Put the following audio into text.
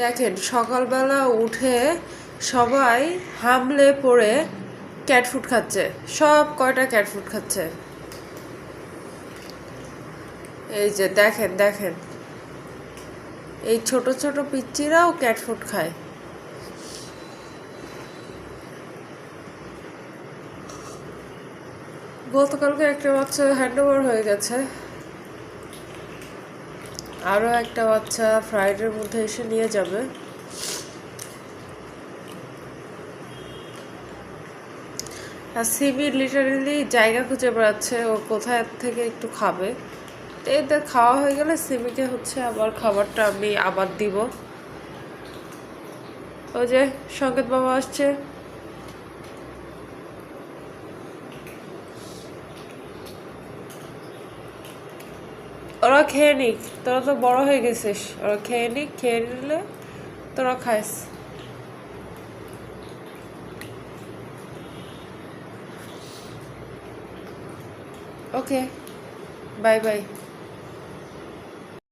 দেখেন সকালবেলা উঠে সবাই হামলে পড়ে ক্যাট ফুড খাচ্ছে, সব কয়টা ক্যাট ফুড খাচ্ছে। এই যে দেখেন দেখেন, এই ছোট ছোট পিচ্চিরাও ক্যাট ফুড খায়। গতকালকে একটা বাচ্চা হ্যান্ডওভার হয়ে গেছে, আরও একটা বাচ্চা ফ্রাইডের মধ্যে এসে নিয়ে যাবে। আর সিমি লিটারেলি জায়গা খুঁজে বেড়াচ্ছে ও কোথায় থেকে একটু খাবে। এদের খাওয়া হয়ে গেলে সিমিকে আবার খাবারটা আমি আবার দিব। ওই যে সংকেত বাবা আসছে। ওরা খেয়ে নিক, তোরা তো বড় হয়ে গেছিস, ওরা খেয়ে নিক, খেয়ে নিলে তোরা খাইস। ওকে, বাই বাই।